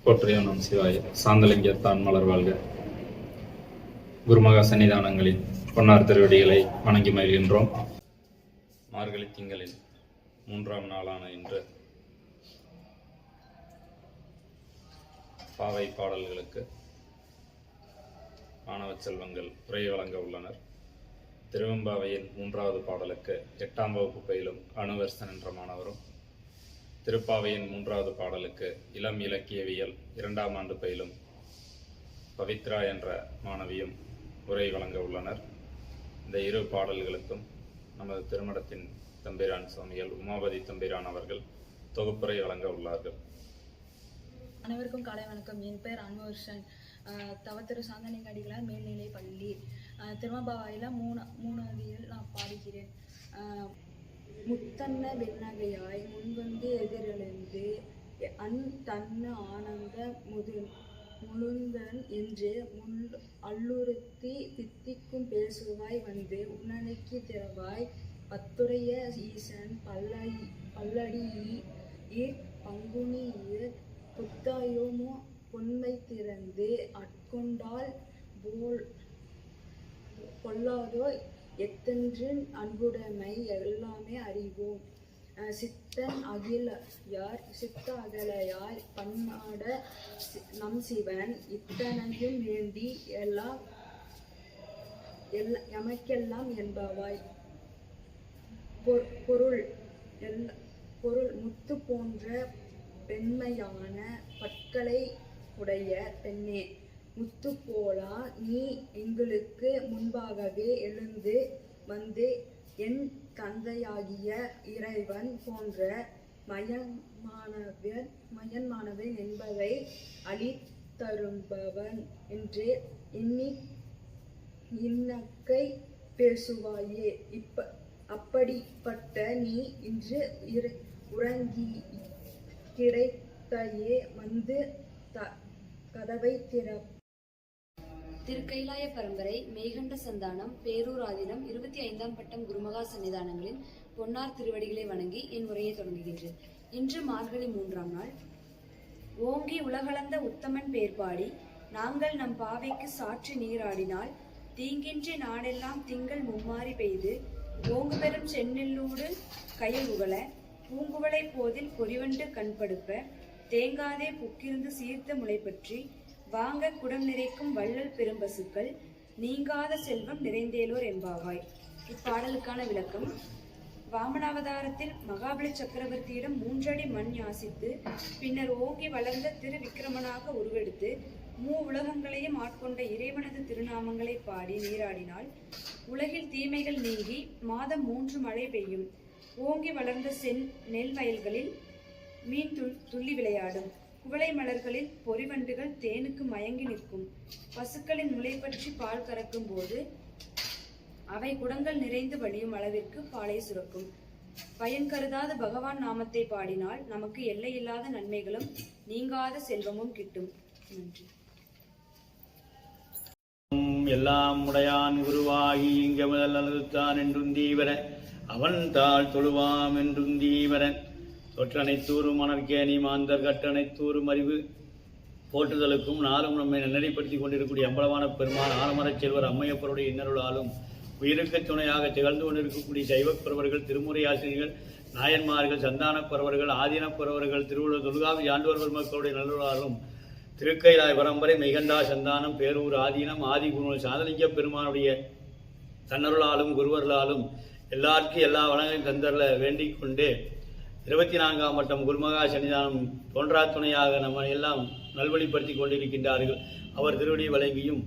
போற்றியோம் நம் சிவாய. சாந்தலிங்கத்தான் மலர் வாழ்க. குருமகா சன்னிதானங்களின் பொன்னார் திருவடிகளை வணங்கி மகிழ்கின்றோம். மார்கழி திங்களின் 3ஆம் நாளான இன்று பாவை பாடல்களுக்கு மாணவ செல்வங்கள் உரை வழங்க உள்ளனர். திருவெம்பாவையின் 3வது பாடலுக்கு 8ஆம் வகுப்பு பயிலும் அனுவர்சன் என்ற மாணவரும், திருப்பாவையின் 3வது பாடலுக்கு இளம் இலக்கியவியல் 2ஆம் ஆண்டு பயிலும் பவித்ரா என்ற மாணவியும் உரை வழங்க உள்ளனர். இந்த இரு பாடல்களுக்கும் நமது திருமடத்தின் தம்பிரான் சுவாமிகள் உமாபதி தம்பிரான் அவர்கள் தொகுப்புரை வழங்க உள்ளார்கள். அனைவருக்கும் காலை வணக்கம். என் பேர் அன்வர்ஷன். தவத்திரு சாந்தலிங்க அடிகளார் மேல்நிலை பள்ளி திருவெம்பாவையில் 3வது நான் பாடுகிறேன். முத்தன்ன வெண்ணகையாய் முன்வந்து எதிரெழுந்து தன்ன ஆனந்த முழுந்தன் என்று அல்லுறுத்தி தித்திக்கும் பேசுவாய் வந்து உன்னலைக்கு திறவாய் பத்துடைய ஈசன் பல்லடி பங்குனி புத்தாயோமோ பொன்மை திறந்து அட்கொண்டால் கொள்ளாதோ எத்தென்று அன்புடைமை எல்லாமே அறிவோம். சித்த அகலையார் பன்னாட நம் சிவன் இத்தனையும் வேண்டி எமக்கெல்லாம் என்பவாய். பொருள் முத்து போன்ற பெண்மையான பற்களை உடைய பெண்ணே, முத்து போலா நீ எங்களுக்கு முன்பாகவே எழுந்து வந்து என் தந்தையாகிய இறைவன் போன்ற மயன்மானவன் என்பதை அளித்தரும்பவன் என்று எண்ணி இன்னக்கை பேசுவாயே. அப்படிப்பட்ட நீ இன்று உறங்கி கிடைத்தையே வந்து கதவை திற. திருக்கைலாய பரம்பரை மேகண்ட சந்தானம் பேரூர் ஆதீனம் 25ஆம் பட்டம் குருமகா சன்னிதானங்களின் பொன்னார் திருவடிகளை வணங்கி என் உரையை தொடங்குகின்றேன். இன்று மார்கழி 3ஆம் நாள். ஓங்கி உலகளந்த உத்தமன் பேர்பாடி நாங்கள் நம் பாவைக்கு சாற்றி நீராடினால் தீங்கின்றி நாடெல்லாம் திங்கள் மும்மாறி பெய்து ஓங்கு பெறும் செந்நெல்லூடு கயல் உகல பூங்குவளை போதில் பொறிவண்டு கண்படுப்ப தேங்காதே புக்கிருந்து சீர்த்த முளை பற்றி வாங்க குடம் நிறைக்கும் வள்ளல் பெரும்பசுக்கள் நீங்காத செல்வம் நிறைந்தேலோர் எம்பாவாய். இப்பாடலுக்கான விளக்கம்: வாமனாவதாரத்தில் மகாபலி சக்கரவர்த்தியிடம் 3 அடி மண் யாசித்து பின்னர் ஓங்கி வளர்ந்த திரு விக்கிரமனாக உருவெடுத்து உலகங்களையும் ஆட்கொண்ட இறைவனது திருநாமங்களை பாடி நீராடினால் உலகில் தீமைகள் நீங்கி மாதம் 3 மழை பெய்யும். ஓங்கி வளர்ந்த நெல் வயல்களில் மீன் துள்ளி விளையாடும். குவளை மலர்களில் பொறிவண்டுகள் தேனுக்கு மயங்கி நிற்கும். பசுக்களின் முளை பற்றி பால் கறக்கும் போது அவை குடங்கள் நிறைந்து வழியும் அளவிற்கு பாலை சுரக்கும். பயன் கருதாத பகவான் நாமத்தை பாடினால் நமக்கு எல்லையில்லாத நன்மைகளும் நீங்காத செல்வமும் கிட்டும். நன்றி. எல்லாம் உடையான் குருவாகி இங்க முதல் அழுத்தான் என்றும் தீவர அவன் தாழ் தொழுவாம் என்றும் தீவர தொற்றனைத்தூரும் மணற்கேணி மாந்தர் கட்டனைத்தூரும் அறிவு போற்றுதலுக்கும் நாளும் நம்மை நன்னறிப்படுத்திக் கொண்டிருக்கக்கூடிய அம்பலமான பெருமான் ஆலமரச் செல்வர் அம்மையப்பருடைய இன்னருளாலும் உயிருக்கு துணையாக திகழ்ந்து கொண்டிருக்கக்கூடிய சைவப்பரவர்கள், திருமுறை ஆசிரியர்கள், நாயன்மார்கள், சந்தானப்பரவர்கள், ஆதீனப்பரவர்கள், திருவள்ளுவர் துர்காவி ஆண்டவர் பெருமக்களுடைய நல்லுளாலும் திருக்கைலாய பரம்பரை மெய்கண்டா சந்தானம் பேரூர் ஆதீனம் ஆதிகுரு சாந்தலிங்க பெருமானுடைய தன்னருளாலும் குருவர்களாலும் எல்லாருக்கும் எல்லா வளங்களையும் தந்தரல வேண்டிக் கொண்டு 24ஆம் வட்டம் குருமகா சன்னிதானம் தோன்றா துணையாக நம்ம எல்லாம் நல்வழிப்படுத்தி கொண்டிருக்கின்றார்கள். அவர் திருவடி வழங்கியும்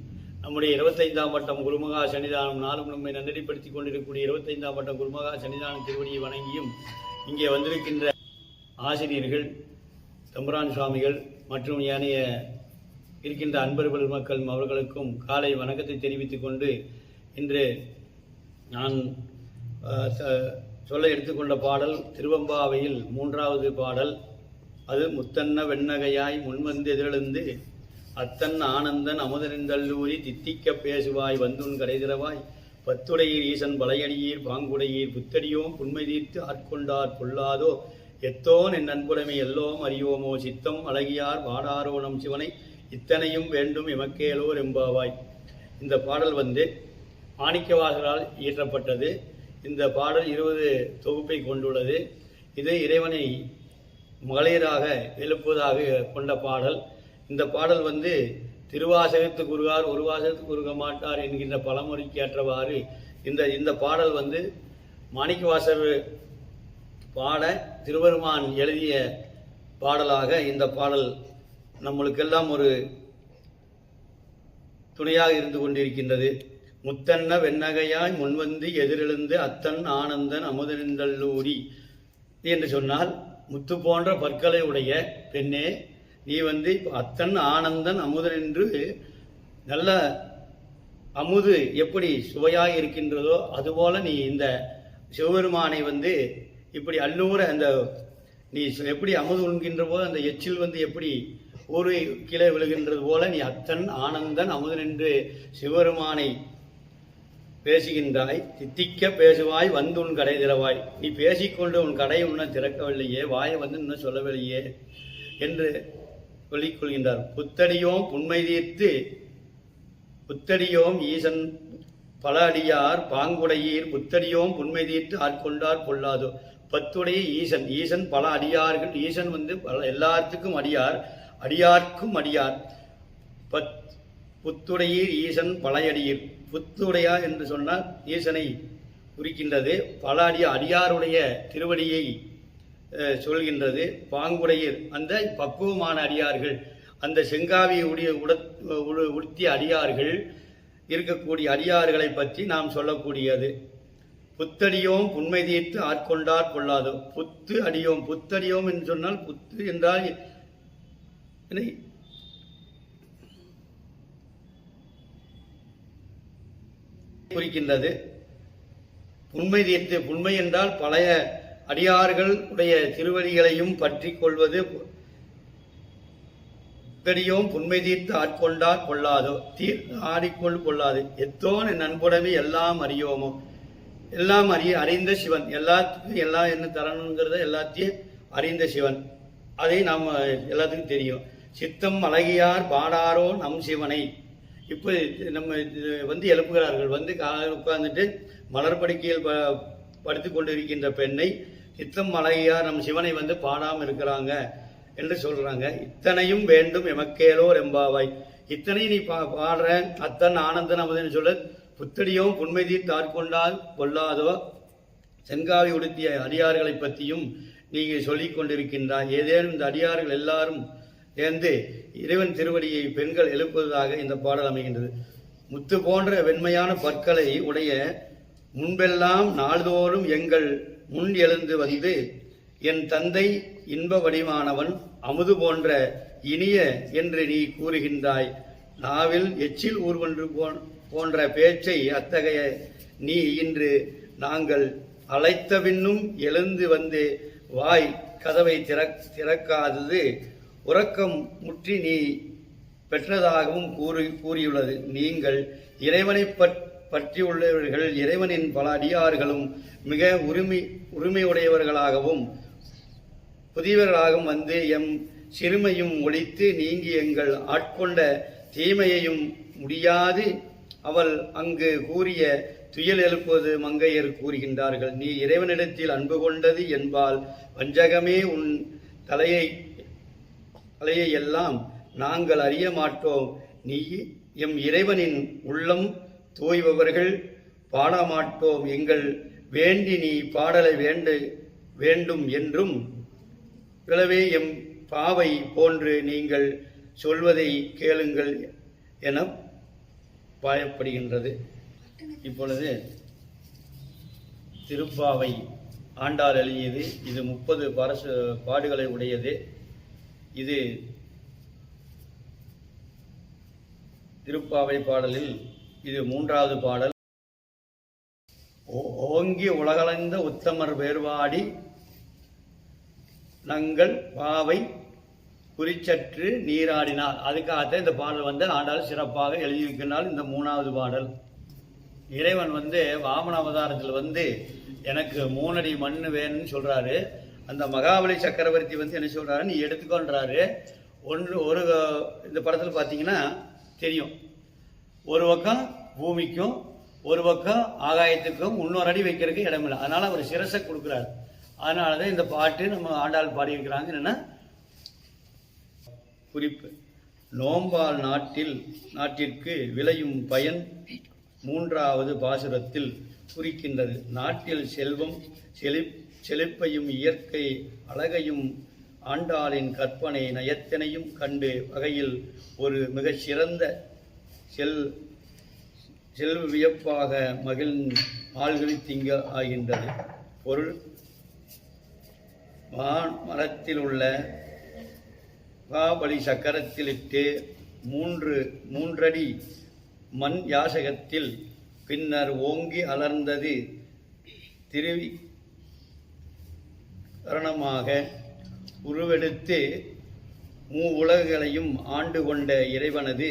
நம்முடைய 25ஆம் வட்டம் குருமகா சன்னிதானம் நாளும் நம்மை நன்னடிப்படுத்தி கொண்டிருக்கக்கூடிய 25ஆம் வட்டம் குருமகா சன்னிதானம் திருவடியை வணங்கியும் இங்கே வந்திருக்கின்ற ஆசிரியர்கள், தம்புரான் சுவாமிகள் மற்றும் ஏனைய இருக்கின்ற அன்பர்கள் மக்கள் அவர்களுக்கும் காலை வணக்கத்தை தெரிவித்துக் கொண்டு இன்று நான் சொல்ல எடுத்துக்கொண்ட பாடல் திருவெம்பாவையில் 3வது பாடல். அது முத்தன்ன வெண்ணகையாய் முன்வந்து எதிரெழுந்து அத்தன் ஆனந்தன் அமுதனிந்தல்லூரி தித்திக்க பேசுவாய் வந்துன் கரைதிரவாய் பத்துடையீர் ஈசன் பலையடியீர் பாங்குடையீர் புத்தடியோம் புன்மை தீர்த்து ஆட்கொண்டார் பொல்லாதோ எத்தோன் என் நண்புடைமை எல்லோம் அறியோமோ சித்தம் அழகியார் பாடாரோ நம் சிவனை இத்தனையும் வேண்டும் எமக்கேலோர் எம்பாவாய். இந்த பாடல் மாணிக்கவாசகரால் இயற்றப்பட்டது. இந்த பாடல் 20 தொகுப்பை கொண்டுள்ளது. இது இறைவனை மகளிராக எழுப்புவதாக கொண்ட பாடல். இந்த பாடல் திருவாசகத்துக்கு உருகார் ஒரு வாசகத்துக்கு உருக மாட்டார் என்கின்ற பழமொழிக்கு ஏற்றவாறு இந்த பாடல் மாணிக்கவாசகர் பாட திருவருமான் எழுதிய பாடலாக இந்த பாடல் நம்மளுக்கெல்லாம் ஒரு துணையாக இருந்து கொண்டிருக்கின்றது. முத்தன்ன வெண்ணகையாய் முன்வந்து எதிரெழுந்து அத்தன் ஆனந்தன் அமுதனிந்தல்லூரி என்று சொன்னால், முத்து போன்ற பற்களை உடைய பெண்ணே, நீ அத்தன் ஆனந்தன் அமுதனென்று நல்ல அமுது எப்படி சுவையாக இருக்கின்றதோ அதுபோல நீ இந்த சிவபெருமானை இப்படி அல்லூர நீ எப்படி அமுது உண்கின்ற போது அந்த எச்சில் எப்படி ஒரு கீழே விழுகின்றது போல நீ அத்தன் ஆனந்தன் அமுதன் என்று சிவபெருமானை பேசுகின்றாய். தித்திக்க பேசுவாய் உன் கடை திறவாய். நீ பேசிக்கொண்டு உன் கடை இன்னும் திறக்கவில்லையே, வாயை இன்னும் சொல்லவில்லையே என்று சொல்லிக்கொள்கின்றார். புத்தடியோம் புண்மை தீர்த்து புத்தடியோம் ஈசன் பல அடியார் பாங்குடையீர் புத்தடியோம் புண்மை தீர்த்து ஆட்கொண்டார் பொல்லாதோ. பத்துடைய ஈசன் பல அடியார்கள். ஈசன் பல எல்லாத்துக்கும் அடியார், அடியார்க்கும் அடியார். புத்துடையீர் ஈசன் பழையடியீர். புத்துடையார் என்று சொன்னால் ஈசனை குறிக்கின்றது. பல அடியாருடைய திருவடியை சொல்கின்றது. பாங்குடையீர் அந்த பக்குவமான அடியார்கள், அந்த செங்காவி உடுத்திய அடியார்கள் இருக்கக்கூடிய அடியார்களை பற்றி நாம் சொல்லக்கூடியது. புத்தடியோம் புண்மை தீர்த்து ஆட்கொண்டார் பொல்லாதோ. புத்து அடியோம். புத்தடியோம் என்று சொன்னால் புத்து என்றால் குறிக்கின்றது. புண்மை தீர்த்து, புண்மை என்றால் பழைய அடியார்கள் உடைய திருவடிகளையும் பற்றி கொள்வது. புத்தடியோம் புண்மை தீர்த்து ஆட்கொண்டார் கொள்ளாதோ. ஆடிக்கொள் கொள்ளாது. எத்தோன் என் நண்புடைமை எல்லாம் அறியோமோ. எல்லாம் அறிந்த சிவன். எல்லாத்துக்கும் எல்லாம் என்ன தரணுங்கிறத எல்லாத்தையும் அறிந்த சிவன். அதை நாம் எல்லாத்துக்கும் தெரியும். சித்தம் அழகியார் பாடாரோ நம் சிவனை. இப்போ நம்ம எழுப்புகிறார்கள். உட்கார்ந்துட்டு மலர்படுக்கையில் படுத்து கொண்டிருக்கின்ற பெண்ணை சித்தம் அழகியார் நம் சிவனை பாடாமல் இருக்கிறாங்க என்று சொல்றாங்க. இத்தனையும் வேண்டும் எமக்கேலோர் எம்பாவாய். இத்தனை நீ பாடுற அத்தன் ஆனந்தன் அமுதன் சொல்ல புத்தடியும் புண்மை தீர்த்து ஆட்கொண்டால் கொள்ளாதோ. செங்காவி உடுத்திய அடியார்களை பற்றியும் நீங்கள் சொல்லிக் கொண்டிருக்கின்றாய். ஏதேனும் இந்த அடியார்கள் எல்லாரும் சேர்ந்து இறைவன் திருவடியை பெண்கள் எழுப்புவதாக இந்த பாடல் அமைகின்றது. முத்து போன்ற வெண்மையான பற்களை உடைய முன்பெல்லாம் நாள்தோறும் எங்கள் முன் எழுந்து என் தந்தை இன்ப வடிவானவன் அமுது போன்ற இனிய என்று நீ கூறுகின்றாய். நாவில் எச்சில் ஊர்வன்று போன்ற பேச்சை அத்தகைய நீ இன்று நாங்கள் அழைத்த பின்னும் எழுந்து வாய் கதவை திறக்காதது உறக்கம் முற்றி நீ பெற்றதாகவும் கூறியுள்ளது. நீங்கள் இறைவனை பற்றியுள்ளவர்கள். இறைவனின் பல அடியார்களும் மிக உரிமையுடையவர்களாகவும் புதியவர்களாகவும் எம் சிறுமையும் ஒழித்து நீங்கி எங்கள் ஆட்கொண்ட தீமையையும் முடியாது அவள் அங்கு கூறிய துயல் எழுப்புவது மங்கையர் கூறுகின்றார்கள். நீ இறைவனிடத்தில் அன்பு கொண்டது என்பால் வஞ்சகமே உன் தலையை எல்லாம் நாங்கள் அறிய மாட்டோம். நீ எம் இறைவனின் உள்ளம் தோய்பவர்கள் பாடமாட்டோம். எங்கள் வேண்டி நீ பாடலை வேண்டும் என்றும் பிறவே எம் பாவை போன்று நீங்கள் சொல்வதை கேளுங்கள் என பாயப்படுகின்றது. இப்பொழுது திருப்பாவை ஆண்டார் எழுதியது. இது 30 பாடுகளை உடையது. இது திருப்பாவை பாடலில் இது 3வது பாடல். ஓங்கி உலகளந்த உத்தமர் வேர்வாடி நங்கள் பாவை குறிச்சற்று நீராடினார். அதுக்காகத்தான் இந்த பாடல் ஆண்டாள் சிறப்பாக எழுதியிருக்கிறாள். இந்த 3வது பாடல் இறைவன் வாமன அவதாரத்தில் எனக்கு 3 அடி மண் வேணும்னு சொல்றாரு. அந்த மகாபலி சக்கரவர்த்தி வந்து என்ன சொல்கிறாரு, நீ எடுத்துக்கொன்றாரு. ஒரு இந்த படத்தில் பார்த்தீங்கன்னா தெரியும், ஒரு பக்கம் பூமிக்கும் ஒரு பக்கம் ஆகாயத்துக்கும் 300 அடி வைக்கிறதுக்கு இடமில்லை. அதனால் அவர் சிரசை கொடுக்குறாரு. அதனால தான் இந்த பாட்டு நம்ம ஆண்டாள் பாடியிருக்கிறாங்க. என்னென்னா குறிப்பு, நோம்பால் நாட்டிற்கு விளையும் பயன் 3வது பாசுரத்தில் குறிக்கின்றது. நாட்டில் செல்வம் செழிப்பையும் இயற்கை அழகையும் ஆண்டாளின் கற்பனை நயத்தினையும் கண்டு வகையில் ஒரு மிகச் சிறந்த செல்வ வியப்பாக ஆள்களி திங்க ஆகின்றது. பொருள், மரத்தில் உள்ள மகாபலி சக்கரத்திலிட்டு 3 அடி மண் யாசகத்தில் பின்னர் ஓங்கி அலர்ந்தது திருவிகரணமாக உருவெடுத்து உலகங்களையும் ஆண்டு கொண்ட இறைவனது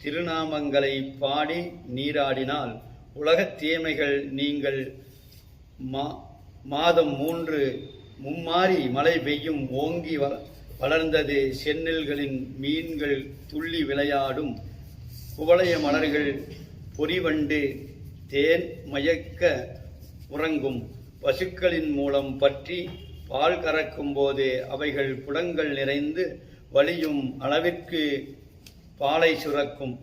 திருநாமங்களை பாடி நீராடினால் உலகத் தீமைகள் நீங்கள். மாதம் 3 மும்மாறி மழை பெய்யும், ஓங்கி வளர்ந்தது செந்நெல்களின் மீன்கள் துள்ளி விளையாடும், குவளைய மலர்கள் பொறிவண்டு தேன் மயக்க உறங்கும், பசுக்களின் மூலம் பற்றி பால் கறக்கும் போது அவைகள் குடங்கள் நிறைந்து வலியும் அளவிற்கு பாலை சுரக்கும்.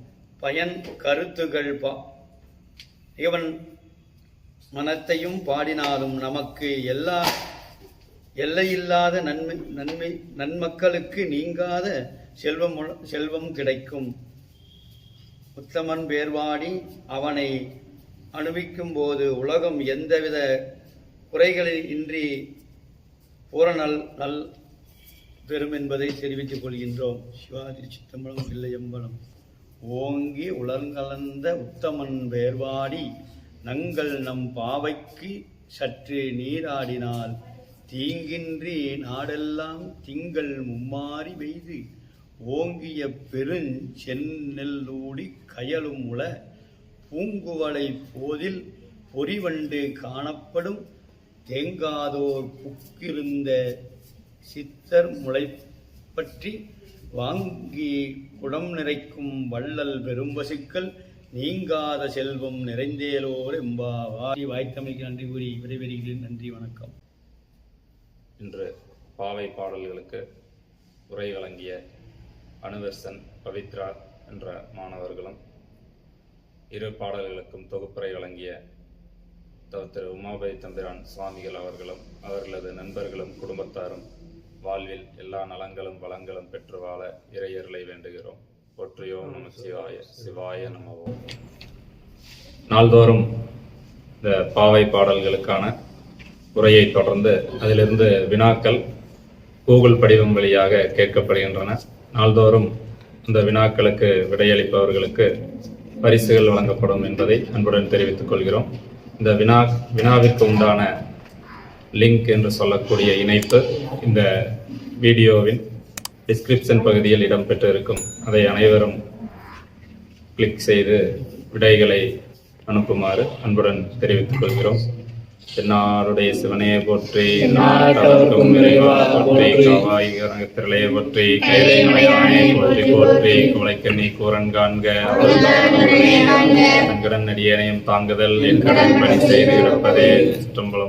பயன் கருத்துகள் இவன் மனத்தையும் பாடினாலும் நமக்கு எல்லையில்லாத நன்மக்களுக்கு நீங்காத செல்வம் கிடைக்கும். உத்தமன் பேர்வாடி அவனை அனுபவிக்கும் போது உலகம் எந்தவித குறைகளில் இன்றி பூரணல் நல் பெறும் என்பதை தெரிவித்துக் கொள்கின்றோம். சிவாஜி சித்தம்பலம் பிள்ளையம்பலம். ஓங்கி உலர்கலந்த உத்தமன் பேர்வாடி நங்கள் நம் பாவைக்கு சற்று நீராடினால் தீங்கின்றி நாடெல்லாம் திங்கள் மும்மாறி பெய்து ஓங்கிய பெருஞ்செந்நெல்லூடி கயலும் உள பூங்குவளை போதில் பொறிவண்டு காணப்படும் தேங்காதோர் புக்கிருந்த சித்தர் முளைப்பற்றி வாங்கி குடம் நிறைக்கும் வள்ளல் பெரும்பசுக்கள் நீங்காத செல்வம் நிறைந்தேலோர் எம்பாவாய். வாய்த்தமைக்கு நன்றி கூறி விடைபெறுகிறேன். நன்றி, வணக்கம். இன்று பாவை பாடல்களுக்கு உரை வழங்கிய அனுவர்சன், பவித்ரா என்ற மாணவர்களும், 2 பாடல்களுக்கும் தொகுப்புரை வழங்கிய திரு உமாபதி தம்பிரான் சுவாமிகள் அவர்களும் அவர்களது நண்பர்களும் குடும்பத்தாரும் வாழ்வில் எல்லா நலங்களும் வளங்களும் பெற்று வாழ இறையருளை வேண்டுகிறோம். போற்றியோ நம சிவாய, சிவாய நமவோ. நாள்தோறும் இந்த பாவை பாடல்களுக்கான உரையை தொடர்ந்து அதிலிருந்து வினாக்கள் கூகுள் படிவம் வழியாக கேட்கப்படுகின்றன. நாள்தோறும் இந்த வினாக்களுக்கு விடையளிப்பவர்களுக்கு பரிசுகள் வழங்கப்படும் என்பதை அன்புடன் தெரிவித்துக் கொள்கிறோம். இந்த வினாவிற்கு உண்டான லிங்க் என்று சொல்லக்கூடிய இணைப்பு இந்த வீடியோவின் டிஸ்கிரிப்ஷன் பகுதியில் இடம்பெற்று இருக்கும். அதை அனைவரும் கிளிக் செய்து விடைகளை அனுப்புமாறு அன்புடன் தெரிவித்துக் கொள்கிறோம். என்னாருடைய சிவனே போற்றி, நாட்டவர்க்கும் இறைவா போற்றி, காவாய் திரளையை போற்றி, கைலை மலையானே போற்றி போற்றி, குவளைக்கண்ணி கூரன் காண்க தங்கடன் நடிகனையும் தாங்குதல் என் கடன் பணி செய்து கிடப்பதே சிற்றம்பலம்.